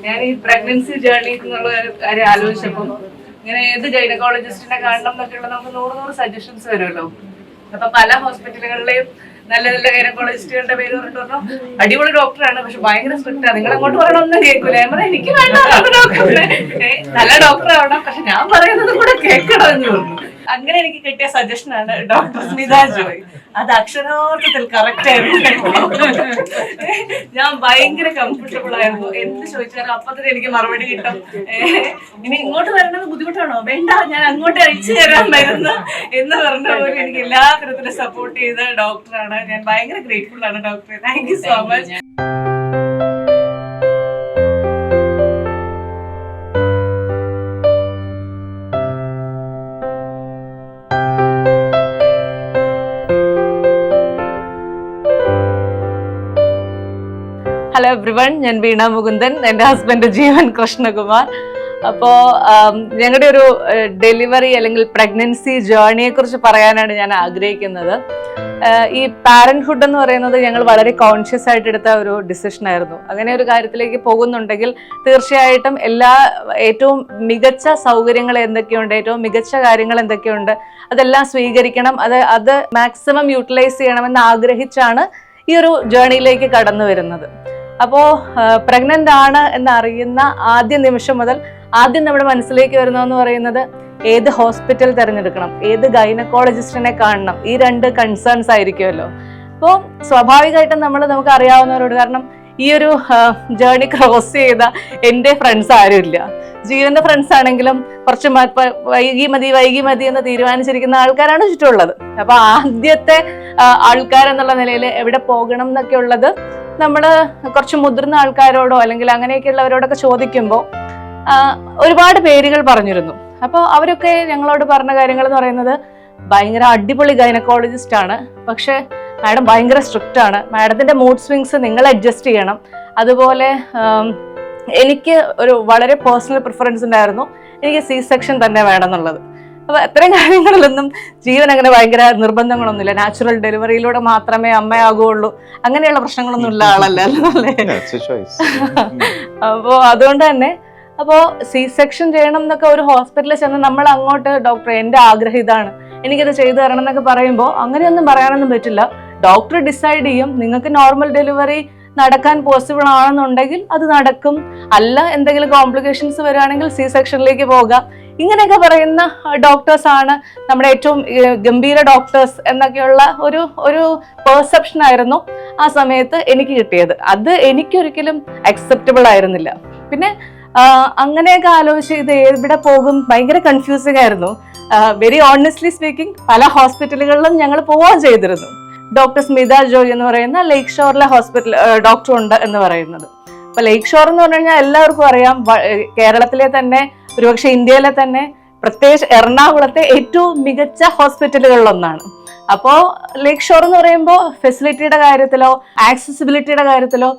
ഞാൻ ഈ pregnancy journey എന്നുള്ള കാര്യം ആലോചിച്ചപ്പം ഇങ്ങനെ ഏത് ഗൈനക്കോളജിസ്റ്റിനെ കാണണം എന്നൊക്കെയുള്ള നമുക്ക് 100 സജഷൻസ് വരുമല്ലോ. അപ്പൊ പല ഹോസ്പിറ്റലുകളിലെയും നല്ല നല്ല ഗൈനക്കോളജിസ്റ്റുകളുടെ പേര് പറഞ്ഞിട്ട് പറഞ്ഞു അടിപൊളി ഡോക്ടറാണ്, പക്ഷെ ഭയങ്കര സ്ട്രിക്റ്റ് ആണ്, നിങ്ങൾ അങ്ങോട്ട് പറയണമൊന്നും കേൾക്കൂല. ഞാൻ പറയാം എനിക്ക് വേണ്ട നല്ല ഡോക്ടർ ആവണം, പക്ഷെ ഞാൻ പറയുന്നത് കൂടെ കേൾക്കണം എന്ന് പറഞ്ഞു. അങ്ങനെ എനിക്ക് കിട്ടിയ സജഷനാണ് ഡോക്ടർ സ്മിത ജോയ്. അത് അക്ഷരാർത്ഥത്തിൽ കറക്റ്റ് ആയിരുന്നു. ഞാൻ ഭയങ്കര കംഫർട്ടബിൾ ആയിരുന്നു. എന്ത് ചോദിച്ചാലും അപ്പൊ തന്നെ എനിക്ക് മറുപടി കിട്ടും. ഇനി ഇങ്ങോട്ട് വരേണ്ടത് ബുദ്ധിമുട്ടാണോ, വേണ്ട ഞാൻ അങ്ങോട്ട് അയച്ചു തരാൻ വരുന്നു എന്ന് പറഞ്ഞ പോലെ എനിക്ക് എല്ലാ തരത്തിലും സപ്പോർട്ട് ചെയ്ത ഡോക്ടറാണ്. ഞാൻ ഭയങ്കര ഗ്രേറ്റ്ഫുൾ ആണ് ഡോക്ടറെ. Thank you so much. Hello everyone, ഞാൻ വീണ മുകുന്ദൻ, എൻ്റെ ഹസ്ബൻഡ് ജീവൻ കൃഷ്ണകുമാർ. അപ്പോൾ ഞങ്ങളുടെ ഒരു ഡെലിവറി അല്ലെങ്കിൽ പ്രഗ്നൻസി ജേർണിയെ കുറിച്ച് പറയാനാണ് ഞാൻ ആഗ്രഹിക്കുന്നത്. ഈ പാരന്റ്ഹുഡ് എന്ന് പറയുന്നത് ഞങ്ങൾ വളരെ കോൺഷ്യസ് ആയിട്ട് എടുത്ത ഒരു ഡിസിഷൻ ആയിരുന്നു. അങ്ങനെ ഒരു കാര്യത്തിലേക്ക് പോകുന്നുണ്ടെങ്കിൽ തീർച്ചയായിട്ടും ഏറ്റവും മികച്ച സൗകര്യങ്ങൾ എന്തൊക്കെയുണ്ട്, ഏറ്റവും മികച്ച കാര്യങ്ങൾ എന്തൊക്കെയുണ്ട്, അതെല്ലാം സ്വീകരിക്കണം, അത് മാക്സിമം യൂട്ടിലൈസ് ചെയ്യണമെന്ന് ആഗ്രഹിച്ചാണ് ഈ ഒരു ജേർണിയിലേക്ക് കടന്നു വരുന്നത്. അപ്പോൾ പ്രഗ്നന്റ് ആണ് എന്നറിയുന്ന ആദ്യ നിമിഷം മുതൽ ആദ്യം നമ്മുടെ മനസ്സിലേക്ക് വരുന്നതെന്ന് പറയുന്നത് ഏത് ഹോസ്പിറ്റൽ തിരഞ്ഞെടുക്കണം, ഏത് ഗൈനക്കോളജിസ്റ്റിനെ കാണണം, ഈ 2 കൺസേൺസ് ആയിരിക്കുമല്ലോ. അപ്പോൾ സ്വാഭാവികമായിട്ടും നമുക്ക് അറിയാവുന്നവരോട്, കാരണം ഈ ഒരു ജേർണി ക്രോസ് ചെയ്ത എൻ്റെ ഫ്രണ്ട്സ് ആരുമില്ല. ജീവന്റെ ഫ്രണ്ട്സ് ആണെങ്കിലും കുറച്ച് വൈകി മതി എന്ന് തീരുമാനിച്ചിരിക്കുന്ന ആൾക്കാരാണ് ചുറ്റുമുള്ളത്. അപ്പൊ ആദ്യത്തെ ആൾക്കാരെന്നുള്ള നിലയിൽ എവിടെ പോകണം എന്നൊക്കെ ഉള്ളത് നമ്മൾ കുറച്ച് മുതിർന്ന ആൾക്കാരോടോ അല്ലെങ്കിൽ അങ്ങനെയൊക്കെയുള്ളവരോടൊക്കെ ചോദിക്കുമ്പോൾ ഒരുപാട് പേരുകൾ പറഞ്ഞിരുന്നു. അപ്പോൾ അവരൊക്കെ ഞങ്ങളോട് പറഞ്ഞ കാര്യങ്ങൾ എന്ന് പറയുന്നത് ഭയങ്കര അടിപൊളി ഗൈനക്കോളജിസ്റ്റ് ആണ്, പക്ഷെ മാഡം ഭയങ്കര സ്ട്രിക്റ്റ് ആണ്, മാഡത്തിന്റെ മൂഡ് സ്വിങ്സ് നിങ്ങൾ അഡ്ജസ്റ്റ് ചെയ്യണം. അതുപോലെ എനിക്ക് ഒരു വളരെ പേഴ്സണൽ പ്രിഫറൻസ് ഉണ്ടായിരുന്നു, എനിക്ക് C-സെക്ഷൻ തന്നെ വേണം എന്നുള്ളത്. അപ്പൊ അത്തരം കാര്യങ്ങളിലൊന്നും ജീവൻ അങ്ങനെ ഭയങ്കര നിർബന്ധങ്ങളൊന്നുമില്ല. നാച്ചുറൽ ഡെലിവറിയിലൂടെ മാത്രമേ അമ്മയാകുള്ളൂ, അങ്ങനെയുള്ള പ്രശ്നങ്ങളൊന്നും ഉള്ള ആളല്ല അല്ലേ. അപ്പോ അതുകൊണ്ട് തന്നെ C-സെക്ഷൻ ചെയ്യണം എന്നൊക്കെ ഒരു ഹോസ്പിറ്റലിൽ ചെന്ന് നമ്മൾ അങ്ങോട്ട് ഡോക്ടർ എൻ്റെ ആഗ്രഹം ഇതാണ്, എനിക്കത് ചെയ്തു തരണം എന്നൊക്കെ പറയുമ്പോൾ അങ്ങനെയൊന്നും പറയാനൊന്നും പറ്റില്ല. ഡോക്ടർ ഡിസൈഡ് ചെയ്യും. നിങ്ങൾക്ക് നോർമൽ ഡെലിവറി നടക്കാൻ പോസിബിൾ ആണെന്നുണ്ടെങ്കിൽ അത് നടക്കും, അല്ല എന്തെങ്കിലും കോംപ്ലിക്കേഷൻസ് വരികയാണെങ്കിൽ C-സെക്ഷനിലേക്ക് പോകാം. ഇങ്ങനെയൊക്കെ പറയുന്ന ഡോക്ടേഴ്സ് ആണ് നമ്മുടെ ഏറ്റവും ഗംഭീര ഡോക്ടേഴ്സ് എന്നൊക്കെയുള്ള ഒരു പെർസെപ്ഷൻ ആയിരുന്നു ആ സമയത്ത് എനിക്ക് കിട്ടിയത്. അത് എനിക്കൊരിക്കലും അക്സെപ്റ്റബിൾ ആയിരുന്നില്ല. പിന്നെ അങ്ങനെയൊക്കെ ആലോചിച്ച് ഇത് എവിടെ പോകും, ഭയങ്കര കൺഫ്യൂസിങ് ആയിരുന്നു. വെരി ഓണസ്റ്റ്ലി സ്പീക്കിംഗ്, പല ഹോസ്പിറ്റലുകളിലും ഞങ്ങൾ പോവുകയും ചെയ്തിരുന്നു. ഡോക്ടർ സ്മിത ജോയ് എന്ന് പറയുന്ന ലേക്ക് ഷോറിലെ ഹോസ്പിറ്റൽ ഡോക്ടർ ഉണ്ട് എന്ന് പറയുന്നത്. അപ്പൊ ലേക്ക് ഷോർ എന്ന് പറഞ്ഞു കഴിഞ്ഞാൽ എല്ലാവർക്കും അറിയാം, കേരളത്തിലെ തന്നെ ഒരുപക്ഷെ ഇന്ത്യയിലെ തന്നെ പ്രത്യേകിച്ച് എറണാകുളത്തെ ഏറ്റവും മികച്ച ഹോസ്പിറ്റലുകളിലൊന്നാണ്. അപ്പോൾ ലേക്ക് ഷോർ എന്ന് പറയുമ്പോൾ ഫെസിലിറ്റിയുടെ കാര്യത്തിലോ ആക്സസിബിലിറ്റിയുടെ കാര്യത്തിലോ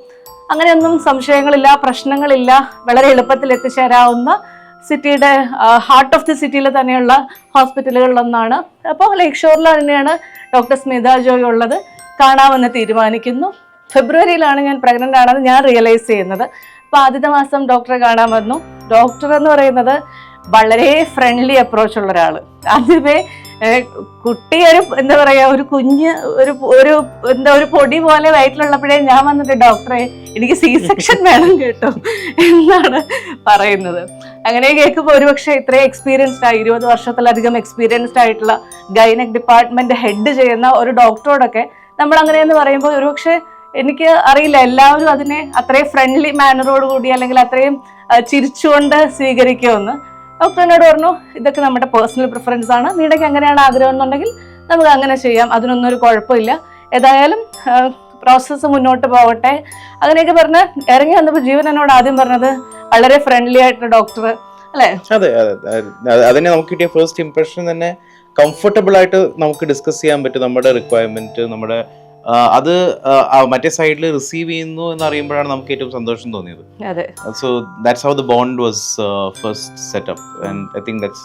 അങ്ങനെയൊന്നും സംശയങ്ങളില്ല, പ്രശ്നങ്ങളില്ല, വളരെ എളുപ്പത്തിൽ എത്തിച്ചേരാവുന്ന സിറ്റിയുടെ ഹാർട്ട് ഓഫ് ദി സിറ്റിയിൽ തന്നെയുള്ള ഹോസ്പിറ്റലുകളിലൊന്നാണ്. അപ്പോൾ ലേക്ക് ഷോറിൽ തന്നെയാണ് ഡോക്ടർ സ്മിത ജോയ് ഉള്ളത്. കാണാമെന്ന് തീരുമാനിക്കുന്നു. ഫെബ്രുവരിയിലാണ് ഞാൻ പ്രഗ്നന്റ് ആണെന്ന് ഞാൻ റിയലൈസ് ചെയ്യുന്നത്. അപ്പോൾ ആദ്യത്തെ മാസം ഡോക്ടറെ കാണാൻ വന്നു. ഡോക്ടർ എന്ന് പറയുന്നത് വളരെ ഫ്രണ്ട്ലി അപ്രോച്ച് ഉള്ള ഒരാള്. ആദ്യമേ കുട്ടി എന്താ പറയാ, ഒരു കുഞ്ഞ് ഒരു പൊടി പോലെ വയറ്റിലുള്ളപ്പോഴേ ഞാൻ വന്നിട്ട് ഡോക്ടറെ എനിക്ക് C-സെക്ഷൻ വേണം കേട്ടോ എന്നാണ് പറയുന്നത്. അങ്ങനെ കേൾക്കുമ്പോൾ ഒരുപക്ഷെ ഇത്രയും എക്സ്പീരിയൻസ്ഡ് ആയി 20 വർഷത്തിലധികം എക്സ്പീരിയൻസ്ഡ് ആയിട്ടുള്ള ഗൈനക് ഡിപ്പാർട്ട്മെന്റ് ഹെഡ് ചെയ്യുന്ന ഒരു ഡോക്ടറോടൊക്കെ നമ്മൾ അങ്ങനെയെന്ന് പറയുമ്പോൾ ഒരുപക്ഷെ എനിക്ക് അറിയില്ല എല്ലാവരും അതിനെ അത്രയും ഫ്രണ്ട്ലി മാനറോട് കൂടി അല്ലെങ്കിൽ അത്രയും ചിരിച്ചുകൊണ്ട് സ്വീകരിക്കുമെന്ന്. ഡോക്ടർ എന്നോട് പറഞ്ഞു, ഇതൊക്കെ നമ്മുടെ പേഴ്സണൽ പ്രിഫറൻസ് ആണ്, വീടൊക്കെ അങ്ങനെയാണ് ആഗ്രഹം എന്നുണ്ടെങ്കിൽ നമുക്ക് അങ്ങനെ ചെയ്യാം, അതിനൊന്നും ഒരു കുഴപ്പമില്ല, ഏതായാലും പ്രോസസ്സ് മുന്നോട്ട് പോകട്ടെ അങ്ങനെയൊക്കെ പറഞ്ഞ് ഇറങ്ങി വന്നപ്പോൾ ജീവൻ എന്നോട് ആദ്യം പറഞ്ഞത് വളരെ ഫ്രണ്ട്ലി ആയിട്ടുള്ള ഡോക്ടർ അല്ലേ. അതെ അതിനെ നമുക്ക് കിട്ടിയ ഫസ്റ്റ് ഇംപ്രഷൻ തന്നെ കംഫർട്ടബിൾ ആയിട്ട് നമുക്ക് ഡിസ്കസ് ചെയ്യാൻ പറ്റും. നമ്മുടെ റിക്വയർമെന്റ് നമ്മുടെ അത് മറ്റേ സൈഡിൽ റിസീവ് ചെയ്യുന്നു എന്ന് അറിയുമ്പോഴാണ് നമുക്ക് ഏറ്റവും സന്തോഷം തോന്നിയത്. So that's how the bond was first set up and I think that's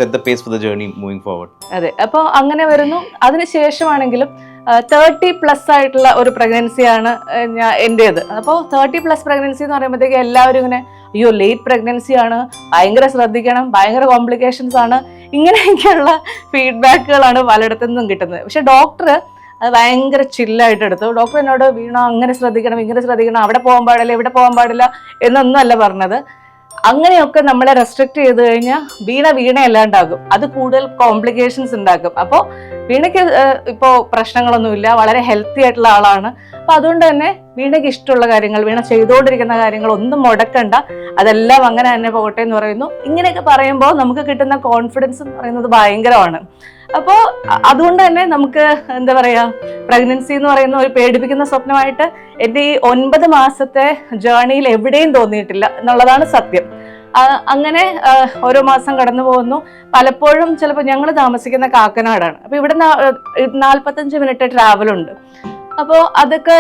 set the pace for the journey moving forward. അതെ, അപ്പോൾ അങ്ങനെ വരുന്നു. അതിനുശേഷമാണെങ്കിലും 30+ ആയിട്ടുള്ള ഒരു പ്രഗ്നൻസിയാണ് എൻ്റേത്. അപ്പോൾ 30+ പ്രഗ്നൻസി എന്ന് പറയുമ്പോഴത്തേക്ക് എല്ലാവരും ഇങ്ങനെ അയ്യോ ലേറ്റ് പ്രഗ്നൻസി ആണ്, ഭയങ്കര ശ്രദ്ധിക്കണം, ഭയങ്കര കോംപ്ലിക്കേഷൻസ് ആണ്, ഇങ്ങനെയൊക്കെയുള്ള ഫീഡ്ബാക്കുകളാണ് പലയിടത്തു നിന്നും കിട്ടുന്നത്. പക്ഷെ ഡോക്ടർ അത് ഭയങ്കര ചില്ലായിട്ട് എടുത്തു. ഡോക്ടർ എന്നോട് വീണ അങ്ങനെ ശ്രദ്ധിക്കണം, ഇങ്ങനെ ശ്രദ്ധിക്കണം, അവിടെ പോകാൻ പാടില്ല, ഇവിടെ പോകാൻ പാടില്ല എന്നൊന്നും അല്ല പറഞ്ഞത്. അങ്ങനെയൊക്കെ നമ്മളെ റെസ്ട്രിക്ട് ചെയ്ത് കഴിഞ്ഞാൽ വീണ അല്ലാണ്ടാകും, അത് കൂടുതൽ കോംപ്ലിക്കേഷൻസ് ഉണ്ടാക്കും. അപ്പോൾ വീണയ്ക്ക് ഇപ്പോൾ പ്രശ്നങ്ങളൊന്നുമില്ല, വളരെ ഹെൽത്തി ആയിട്ടുള്ള ആളാണ്. അപ്പൊ അതുകൊണ്ട് തന്നെ വീണയ്ക്ക് ഇഷ്ടമുള്ള കാര്യങ്ങൾ, വീണ ചെയ്തുകൊണ്ടിരിക്കുന്ന കാര്യങ്ങൾ ഒന്നും മുടക്കണ്ട, അതെല്ലാം അങ്ങനെ തന്നെ പോകട്ടെ എന്ന് പറയുന്നു. ഇങ്ങനെയൊക്കെ പറയുമ്പോൾ നമുക്ക് കിട്ടുന്ന കോൺഫിഡൻസ് എന്ന് പറയുന്നത് ഭയങ്കരമാണ്. അപ്പോൾ അതുകൊണ്ട് തന്നെ നമുക്ക് എന്താ പറയാ, പ്രഗ്നൻസി എന്ന് പറയുന്ന ഒരു പേടിപ്പിക്കുന്ന സ്വപ്നമായിട്ട് എൻ്റെ ഈ 9 മാസത്തെ ജേർണിയിൽ എവിടെയും തോന്നിയിട്ടില്ല എന്നുള്ളതാണ് സത്യം. അങ്ങനെ ഓരോ മാസം കടന്നു പോകുന്നു. പലപ്പോഴും ചിലപ്പോൾ ഞങ്ങൾ താമസിക്കുന്ന കാക്കനാടാണ്. അപ്പൊ ഇവിടെ 45 മിനിറ്റ് ട്രാവലുണ്ട്. അപ്പോൾ അതൊക്കെ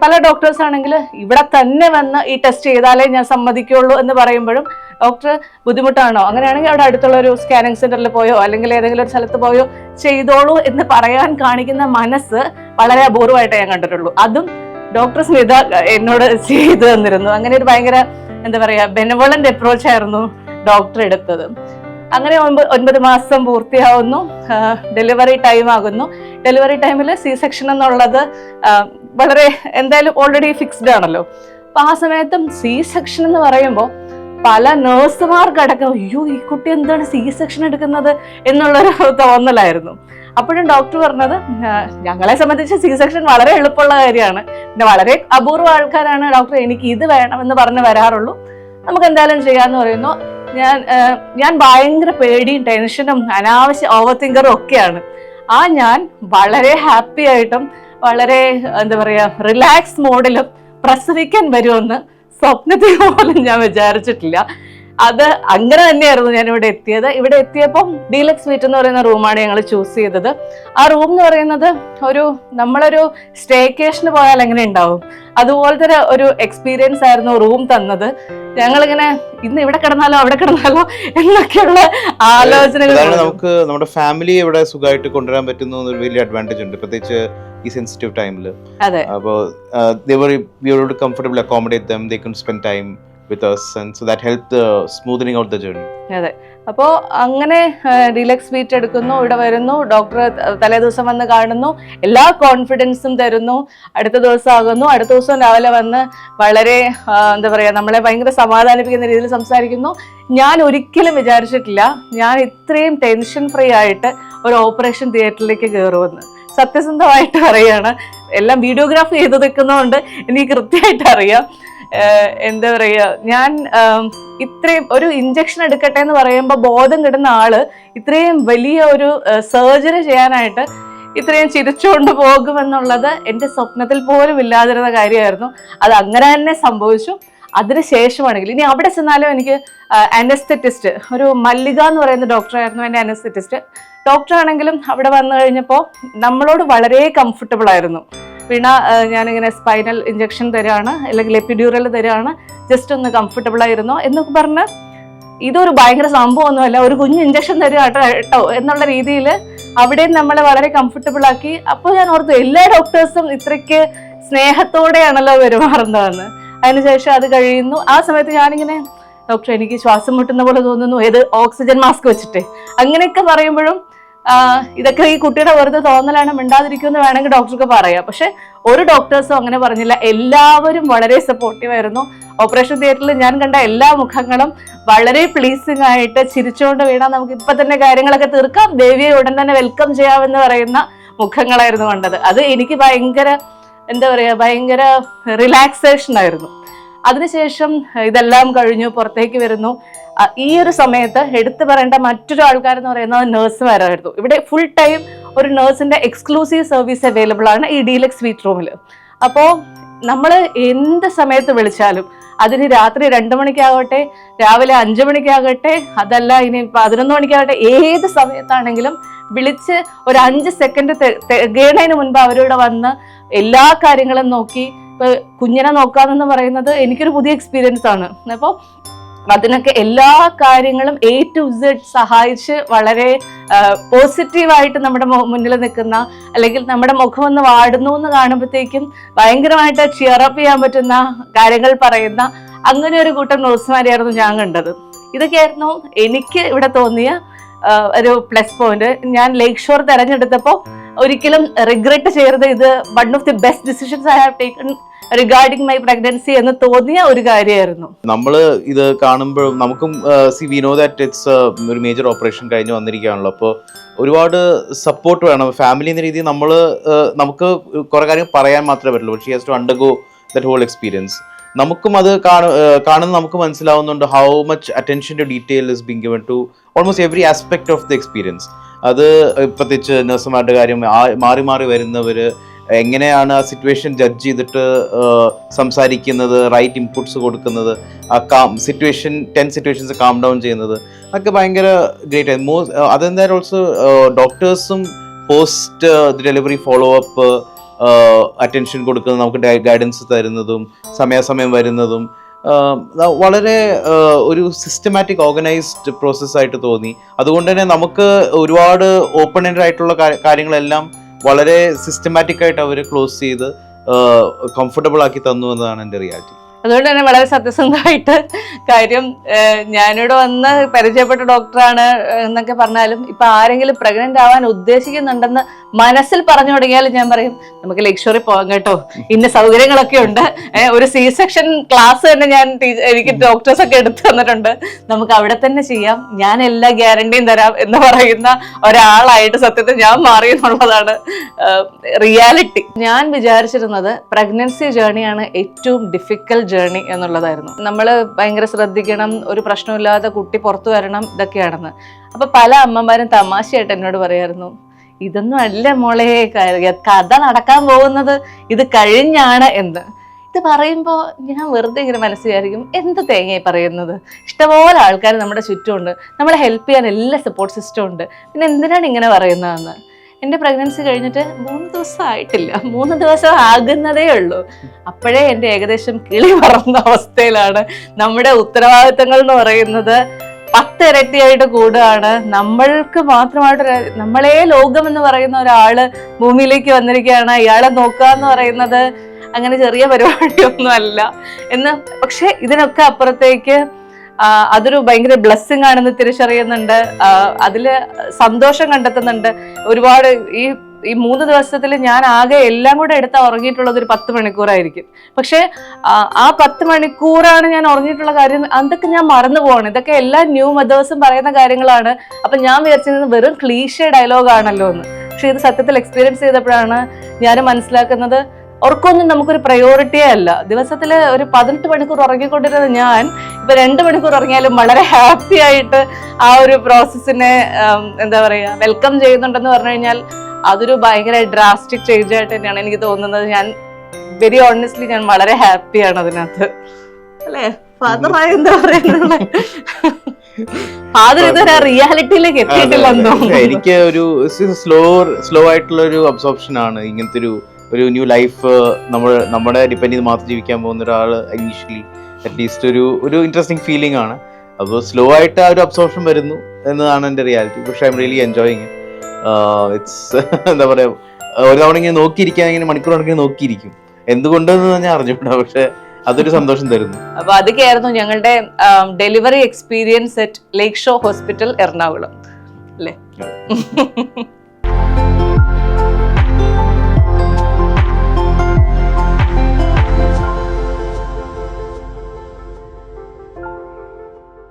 പല ഡോക്ടേഴ്സ് ആണെങ്കിൽ ഇവിടെ തന്നെ വന്ന് ഈ ടെസ്റ്റ് ചെയ്താലേ ഞാൻ സമ്മതിക്കുള്ളൂ എന്ന് പറയുമ്പോഴും ഡോക്ടർ ബുദ്ധിമുട്ടാണോ, അങ്ങനെയാണെങ്കിൽ അവിടെ അടുത്തുള്ള ഒരു സ്കാനിങ് സെന്ററിൽ പോയോ അല്ലെങ്കിൽ ഏതെങ്കിലും ഒരു സ്ഥലത്ത് പോയോ ചെയ്തോളൂ എന്ന് പറയാൻ കാണിക്കുന്ന മനസ്സ് വളരെ അപൂർവമായിട്ടേ ഞാൻ കണ്ടിട്ടുള്ളൂ. അതും ഡോക്ടർ സ്മിത എന്നോട് ചെയ്തു തന്നിരുന്നു. അങ്ങനെ ഒരു ഭയങ്കര എന്താ പറയാ ബെനവോളന്റ് അപ്രോച്ച് ആയിരുന്നു ഡോക്ടർ എടുത്തത്. അങ്ങനെ 9 മാസം പൂർത്തിയാവുന്നു, ഡെലിവറി ടൈം ആകുന്നു. ഡെലിവറി ടൈമിൽ C-സെക്ഷൻ എന്നുള്ളത് വളരെ എന്തായാലും ഓൾറെഡി ഫിക്സ്ഡ് ആണല്ലോ. അപ്പൊ ആ സമയത്തും C-സെക്ഷൻ എന്ന് പറയുമ്പോൾ പല നേഴ്സുമാർക്കടക്കം അയ്യോ ഈ കുട്ടി എന്താണ് C-സെക്ഷൻ എടുക്കുന്നത് എന്നുള്ളൊരു തോന്നലായിരുന്നു. അപ്പോഴും ഡോക്ടർ പറഞ്ഞത് ഞങ്ങളെ സംബന്ധിച്ച് C-സെക്ഷൻ വളരെ എളുപ്പമുള്ള കാര്യമാണ്, പിന്നെ വളരെ അപൂർവ ആൾക്കാരാണ് ഡോക്ടർ എനിക്ക് ഇത് വേണമെന്ന് പറഞ്ഞ് വരാറുള്ളൂ, നമുക്ക് എന്തായാലും ചെയ്യാന്ന് പറയുന്നു. ഞാൻ ഭയങ്കര പേടിയും ടെൻഷനും അനാവശ്യ ഓവർ തിങ്കറും ഒക്കെയാണ്. ഞാൻ വളരെ ഹാപ്പി ആയിട്ടും വളരെ എന്താ പറയാ റിലാക്സ് മോഡിലും പ്രസവിക്കാൻ വരുമെന്ന് സ്വപ്നത്തിൽ പോലും ഞാൻ വിചാരിച്ചിട്ടില്ല. അത് അങ്ങനെ തന്നെയായിരുന്നു ഞാൻ ഇവിടെ എത്തിയത്. ഇവിടെ എത്തിയപ്പോൾ ഡീലക്സ് സ്വീറ്റ് എന്ന് പറയുന്ന റൂമാണ് ഞങ്ങൾ ചൂസ് ചെയ്തത്. ആ റൂം എന്ന് പറയുന്നത് നമ്മളൊരു സ്റ്റേക്കേഷന് പോയാൽ എങ്ങനെ ഉണ്ടാവും അതുപോലത്തെ ഒരു എക്സ്പീരിയൻസ് ആയിരുന്നു റൂം തന്നത്. ഞങ്ങളിങ്ങനെ ഇന്ന് ഇവിടെ കിടന്നാലോ അവിടെ കിടന്നാലോ എന്നൊക്കെയുള്ള ആലോചനകൾ. നമുക്ക് നമ്മുടെ ഫാമിലി ഇവിടെ സുഖമായിട്ട് കൊണ്ടുവരാൻ പറ്റുന്ന ഒരു വലിയ അഡ്വാൻറ്റേജ് ഉണ്ട്, പ്രത്യേകിച്ച് ഈ സെൻസിറ്റീവ് ടൈമിൽ. അതെ, അപ്പോൾ we were able to comfortably accommodate them, they can spend time with us and so that helped smoothing out the journey. അതെ, അപ്പോൾ അങ്ങനെ ഡീലക്സ് സ്വീറ്റ് എടുക്കുന്നു, ഇവിടെ വരുന്നു, ഡോക്ടർ തലേ ദിവസം വന്ന് കാണുന്നു, എല്ലാ കോൺഫിഡൻസും തരുന്നു. അടുത്ത ദിവസം ആകുന്നു, അടുത്ത ദിവസം രാവിലെ വന്ന് വളരെ എന്താ പറയാ നമ്മളെ ഭയങ്കര സമാധാനിപ്പിക്കുന്ന രീതിയിൽ സംസാരിക്കുന്നു. ഞാൻ ഒരിക്കലും വിചാരിച്ചിട്ടില്ല ഞാൻ ഇത്രയും ടെൻഷൻ ഫ്രീ ആയിട്ട് ഒരു ഓപ്പറേഷൻ തിയേറ്ററിലേക്ക് കയറുമെന്ന്. സത്യസന്ധമായിട്ട് പറയാണ്, എല്ലാം വീഡിയോഗ്രാഫി ചെയ്ത് നിൽക്കുന്നതുകൊണ്ട് എനിക്ക് കൃത്യമായിട്ട് അറിയാം. എന്താ പറയുക, ഞാൻ ഇത്രയും ഒരു ഇഞ്ചക്ഷൻ എടുക്കട്ടെ എന്ന് പറയുമ്പോൾ ബോധം കിട്ടുന്ന ആള് ഇത്രയും വലിയ ഒരു സർജറി ചെയ്യാനായിട്ട് ഇത്രയും ചിരിച്ചുകൊണ്ട് പോകുമെന്നുള്ളത് എൻ്റെ സ്വപ്നത്തിൽ പോലും ഇല്ലാതിരുന്ന കാര്യമായിരുന്നു. അത് അങ്ങനെ തന്നെ സംഭവിച്ചു. അതിനുശേഷമാണെങ്കിൽ ഇനി അവിടെ ചെന്നാലും എനിക്ക് അനസ്തെറ്റിസ്റ്റ്, ഒരു മല്ലിക എന്ന് പറയുന്ന ഡോക്ടറായിരുന്നു എൻ്റെ അനസ്തെറ്റിസ്റ്റ്. ഡോക്ടറാണെങ്കിലും അവിടെ വന്നു കഴിഞ്ഞപ്പോൾ നമ്മളോട് വളരെ കംഫർട്ടബിൾ ആയിരുന്നു. വീണ ഞാനിങ്ങനെ സ്പൈനൽ ഇഞ്ചക്ഷൻ തരാണ് അല്ലെങ്കിൽ എപ്പിഡ്യൂറൽ തരാണ്, ജസ്റ്റ് ഒന്ന് കംഫർട്ടബിൾ ആയിരുന്നോ എന്നൊക്കെ പറഞ്ഞ് ഇതൊരു ഭയങ്കര സംഭവമൊന്നുമല്ല, ഒരു കുഞ്ഞ് ഇഞ്ചക്ഷൻ തരുക കേട്ടോ എന്നുള്ള രീതിയിൽ അവിടെയും നമ്മളെ വളരെ കംഫർട്ടബിൾ ആക്കി. അപ്പോൾ ഞാൻ ഓർത്തു എല്ലാ ഡോക്ടേഴ്സും ഇത്രയ്ക്ക് സ്നേഹത്തോടെയാണല്ലോ പെരുമാറുന്നതെന്ന്. അതിനുശേഷം അത് കഴിയുന്നു. ആ സമയത്ത് ഞാനിങ്ങനെ ഡോക്ടർ എനിക്ക് ശ്വാസം മുട്ടുന്ന പോലെ തോന്നുന്നു, ഏത് ഓക്സിജൻ മാസ്ക് വെച്ചിട്ട് അങ്ങനെയൊക്കെ പറയുമ്പോഴും ഇതൊക്കെ ഈ കുട്ടിയുടെ വെറുതെ തോന്നലാണ്, മിണ്ടാതിരിക്കുമെന്ന് വേണമെങ്കിൽ ഡോക്ടർക്ക് പറയാം. പക്ഷെ ഒരു ഡോക്ടേഴ്സും അങ്ങനെ പറഞ്ഞില്ല, എല്ലാവരും വളരെ സപ്പോർട്ടീവ് ആയിരുന്നു. ഓപ്പറേഷൻ തിയേറ്ററിൽ ഞാൻ കണ്ട എല്ലാ മുഖങ്ങളും വളരെ പ്ലീസിങ് ആയിട്ട് ചിരിച്ചുകൊണ്ട് വീണാൽ നമുക്ക് ഇപ്പൊ തന്നെ കാര്യങ്ങളൊക്കെ തീർക്കാം, ദേവിയെ ഉടൻ തന്നെ വെൽക്കം ചെയ്യാമെന്ന് പറയുന്ന മുഖങ്ങളായിരുന്നു കണ്ടത്. അത് എനിക്ക് ഭയങ്കര എന്താ പറയാ ഭയങ്കര റിലാക്സേഷൻ ആയിരുന്നു. അതിനുശേഷം ഇതെല്ലാം കഴിഞ്ഞു പുറത്തേക്ക് വരുന്നു. ഈ ഒരു സമയത്ത് എടുത്തു പറയേണ്ട മറ്റൊരു ആൾക്കാരെന്ന് പറയുന്നത് നഴ്സുമാരായിരുന്നു. ഇവിടെ ഫുൾ ടൈം ഒരു നഴ്സിന്റെ എക്സ്ക്ലൂസീവ് സർവീസ് അവൈലബിൾ ആണ് ഈ ഡീലക്സ് സ്വീറ്റ് റൂമിൽ. അപ്പോൾ നമ്മൾ എന്ത് സമയത്ത് വിളിച്ചാലും, അതിന് രാത്രി 2 മണിക്കാകട്ടെ രാവിലെ 5 മണിക്കാകട്ടെ അതല്ല ഇനി 11 മണിക്കാകട്ടെ, ഏത് സമയത്താണെങ്കിലും വിളിച്ച് ഒരു 5 സെക്കൻഡ് തികയുന്നതിന് മുൻപ് അവരോട് വന്ന് എല്ലാ കാര്യങ്ങളും നോക്കി. ഇപ്പൊ കുഞ്ഞിനെ നോക്കാമെന്ന് പറയുന്നത് എനിക്കൊരു പുതിയ എക്സ്പീരിയൻസ് ആണ്. അപ്പോൾ അതിനൊക്കെ എല്ലാ കാര്യങ്ങളും A to Z സഹായിച്ച് വളരെ പോസിറ്റീവായിട്ട് നമ്മുടെ മുന്നിൽ നിൽക്കുന്ന, അല്ലെങ്കിൽ നമ്മുടെ മുഖം ഒന്ന് വാടുന്നു എന്ന് കാണുമ്പോഴത്തേക്കും ഭയങ്കരമായിട്ട് ചിയറപ്പ് ചെയ്യാൻ പറ്റുന്ന കാര്യങ്ങൾ പറയുന്ന അങ്ങനെ ഒരു കൂട്ടം നഴ്സുമാരെയായിരുന്നു ഞാൻ കണ്ടത്. ഇതൊക്കെയായിരുന്നു എനിക്ക് ഇവിടെ തോന്നിയ ഒരു പ്ലസ് പോയിന്റ്. ഞാൻ ലേക്ക് ഷോർ തെരഞ്ഞെടുത്തപ്പോൾ ഒരിക്കലും റിഗ്രറ്റ് ചെയ്യരുത്, ഇത് one of the best decisions I have taken regarding my pregnancy എന്ന് തോന്നിയ ഒരു കാര്യമായിരുന്നു. നമ്മൾ ഇത് കാണുമ്പോൾ നമുക്കും വി നോ ദാറ്റ് ഇറ്റ്സ് ഒരു മേജർ ഓപ്പറേഷൻ കഴിഞ്ഞ് വന്നിരിക്കുകയാണല്ലോ. അപ്പോൾ ഒരുപാട് സപ്പോർട്ട് വേണം ഫാമിലി എന്ന രീതിയിൽ. നമുക്ക് കുറെ കാര്യം പറയാൻ മാത്രമേ പറ്റുള്ളൂ, but she has to undergo that whole experience. നമുക്കും അത് കാണുന്ന നമുക്ക് മനസ്സിലാവുന്നുണ്ട് how much attention to detail is being given to almost every aspect of the experience. അത് പ്രത്യേകിച്ച് നഴ്സുമാരുടെ കാര്യം, മാറി മാറി വരുന്നവർ എങ്ങനെയാണ് ആ സിറ്റുവേഷൻ ജഡ്ജ് ചെയ്തിട്ട് സംസാരിക്കുന്നത്, റൈറ്റ് ഇൻപുട്സ് കൊടുക്കുന്നത്, ആ ടെൻസ് സിറ്റുവേഷൻസ് കാം ഡൗൺ ചെയ്യുന്നത്, അതൊക്കെ ഭയങ്കര ഗ്രേറ്റ് ആയിരുന്നു. അതെന്തായാലും ഓൾസോ ഡോക്ടേഴ്സും post delivery follow up attention കൊടുക്കുന്നത്, നമുക്ക് ഗൈഡൻസ് തരുന്നതും സമയാസമയം വരുന്നതും വളരെ ഒരു സിസ്റ്റമാറ്റിക് ഓർഗനൈസ്ഡ് പ്രോസസ്സായിട്ട് തോന്നി. അതുകൊണ്ട് തന്നെ നമുക്ക് ഒരുപാട് ഓപ്പൺ എൻഡ് ആയിട്ടുള്ള കാര്യങ്ങളെല്ലാം വളരെ സിസ്റ്റമാറ്റിക് ആയിട്ട് അവർ ക്ലോസ് ചെയ്ത് കംഫർട്ടബിൾ ആക്കി തന്നു എന്നതാണ് എൻ്റെ റിയാലിറ്റി. അതുകൊണ്ട് തന്നെ വളരെ സത്യസന്ധമായിട്ട് കാര്യം, ഞാനിവിടെ വന്ന് പരിചയപ്പെട്ട ഡോക്ടറാണ് എന്നൊക്കെ പറഞ്ഞാലും ഇപ്പൊ ആരെങ്കിലും പ്രഗ്നന്റ് ആവാൻ ഉദ്ദേശിക്കുന്നുണ്ടെന്ന് മനസ്സിൽ പറഞ്ഞു തുടങ്ങിയാലും ഞാൻ പറയും നമുക്ക് ലേക്ക് ഷോറിൽ പോകാം കേട്ടോ, ഇന്ന സൗകര്യങ്ങളൊക്കെ ഉണ്ട്, ഒരു C സെക്ഷൻ ക്ലാസ് തന്നെ എനിക്ക് ഡോക്ടേഴ്സ് ഒക്കെ എടുത്തു തന്നിട്ടുണ്ട്, നമുക്ക് അവിടെ തന്നെ ചെയ്യാം, ഞാൻ എല്ലാ ഗ്യാരണ്ടിയും തരാം എന്ന് പറയുന്ന ഒരാളായിട്ട് സത്യത്തിൽ ഞാൻ മാറി എന്നുള്ളതാണ് റിയാലിറ്റി. ഞാൻ വിചാരിച്ചിരുന്നത് പ്രഗ്നൻസി ജേർണിയാണ് ഏറ്റവും ഡിഫിക്കൽട്ട് ജേർണി എന്നുള്ളതായിരുന്നു. നമ്മൾ ഭയങ്കര ശ്രദ്ധിക്കണം, ഒരു പ്രശ്നമില്ലാതെ കുട്ടി പുറത്തു വരണം, ഇതൊക്കെയാണെന്ന്. അപ്പൊ പല അമ്മമാരും തമാശയായിട്ട് എന്നോട് പറയായിരുന്നു, ഇതൊന്നും അല്ല മോളെ കഥ നടക്കാൻ പോകുന്നത്, ഇത് കഴിഞ്ഞാണ് എന്ന്. ഇത് പറയുമ്പോൾ ഞാൻ വെറുതെ ഇങ്ങനെ മനസ്സിൽ വിചാരിക്കും, എന്ത് തേങ്ങയായി പറയുന്നത്, ഇഷ്ടംപോലെ ആൾക്കാർ നമ്മുടെ ചുറ്റുമുണ്ട്, നമ്മളെ ഹെൽപ്പ് ചെയ്യാൻ എല്ലാ സപ്പോർട്ട് സിസ്റ്റം ഉണ്ട്, പിന്നെ എന്തിനാണ് ഇങ്ങനെ പറയുന്നതെന്ന്. എൻ്റെ പ്രഗ്നൻസി കഴിഞ്ഞിട്ട് 3 ദിവസം ആയിട്ടില്ല, 3 ദിവസം ആകുന്നതേ ഉള്ളൂ. അപ്പോഴേ എൻ്റെ ഏകദേശം കിളി പറന്ന അവസ്ഥയിലാണ്. നമ്മുടെ ഉത്തരവാദിത്തങ്ങൾ എന്ന് പറയുന്നത് 10 ഇരട്ടിയായിട്ട് കൂടുകയാണ്. നമ്മൾക്ക് മാത്രമായിട്ട് നമ്മളെ ലോകം എന്ന് പറയുന്ന ഒരാള് ഭൂമിയിലേക്ക് വന്നിരിക്കുകയാണ്, ഇയാളെ നോക്കുക എന്ന് പറയുന്നത് അങ്ങനെ ചെറിയ പരിപാടിയൊന്നും അല്ല എന്ന്. പക്ഷെ ഇതിനൊക്കെ അപ്പുറത്തേക്ക് അതൊരു ഭയങ്കര ബ്ലെസ്സിങ് ആണെന്ന് തിരിച്ചറിയുന്നുണ്ട്, അതില് സന്തോഷം കണ്ടെത്തുന്നുണ്ട്. ഒരുപാട് ഈ 3 ദിവസത്തിൽ ഞാൻ ആകെ എല്ലാം കൂടെ എടുത്താൽ ഉറങ്ങിയിട്ടുള്ളത് ഒരു 10 മണിക്കൂറായിരിക്കും. പക്ഷെ ആ 10 മണിക്കൂറാണ് ഞാൻ ഉറങ്ങിയിട്ടുള്ള കാര്യം, അതൊക്കെ ഞാൻ മറന്നു പോവാണ്. ഇതൊക്കെ എല്ലാ ന്യൂ മദേഴ്സും പറയുന്ന കാര്യങ്ങളാണ്. അപ്പൊ ഞാൻ വിചാരിച്ചിരുന്നത് വെറും ക്ലീഷേ ഡയലോഗ് ആണല്ലോ എന്ന്. പക്ഷെ ഇത് സത്യത്തിൽ എക്സ്പീരിയൻസ് ചെയ്തപ്പോഴാണ് ഞാൻ മനസ്സിലാക്കുന്നത് ഉറക്കമൊന്നും നമുക്കൊരു പ്രയോറിറ്റിയേ അല്ല. ദിവസത്തില് ഒരു 18 മണിക്കൂർ ഉറങ്ങിക്കൊണ്ടിരുന്ന ഞാൻ ഇപ്പൊ 2 മണിക്കൂർ ഉറങ്ങിയാലും വളരെ ഹാപ്പി ആയിട്ട് ആ ഒരു പ്രോസസ്സിനെ എന്താ പറയാ വെൽക്കം ചെയ്യുന്നുണ്ടെന്ന് പറഞ്ഞു കഴിഞ്ഞാൽ അതൊരു ഭയങ്കര ഡ്രാസ്റ്റിക് ചേഞ്ച് ആയിട്ട് തന്നെയാണ് എനിക്ക് തോന്നുന്നത്. ഞാൻ വെരി ഓണസ്റ്റ്ലി ഞാൻ വളരെ ഹാപ്പിയാണ് അതിനകത്ത്. അല്ലേ ഫാദറായ എന്താ പറയുന്നത്, ഫാദർ ഇതുവരെ റിയാലിറ്റിയിലേക്ക് എത്തിയിട്ടില്ലെന്ന് തോന്നുന്നു. എനിക്ക് ഒരു സ്ലോ ആയിട്ടുള്ള ഒരു അബ്സോർപ്ഷൻ ആണ് ഇങ്ങനത്തെ ഒരു ന്യൂ ലൈഫ്. നമ്മുടെ ഡിപ്പെൻഡ് ചെയ്ത് മാത്രം ജീവിക്കാൻ പോകുന്ന ഒരാൾ ഇനീഷ്യലി അറ്റ്ലീസ്റ്റ് ഒരു ഇൻട്രസ്റ്റിംഗ് ഫീലിംഗ് ആണ്. അപ്പോൾ സ്ലോ ആയിട്ട് ആ ഒരു അബ്സോർപ്ഷൻ വരുന്നു എന്നതാണ് എൻ്റെ റിയാലിറ്റി. പക്ഷേ I am really enjoying it's എന്താ പറയുക, ഒരു തവണ ഇങ്ങനെ നോക്കിയിരിക്കാൻ, ഇങ്ങനെ മണിക്കൂർ കണക്കിന് നോക്കിയിരിക്കും, എന്തുകൊണ്ടെന്ന് ഞാൻ അറിഞ്ഞൂടാ, പക്ഷെ അതൊരു സന്തോഷം തരുന്നു. അപ്പൊ അതൊക്കെയായിരുന്നു ഞങ്ങളുടെ delivery experience at Lakeshore hospital Ernakulam അല്ലേ.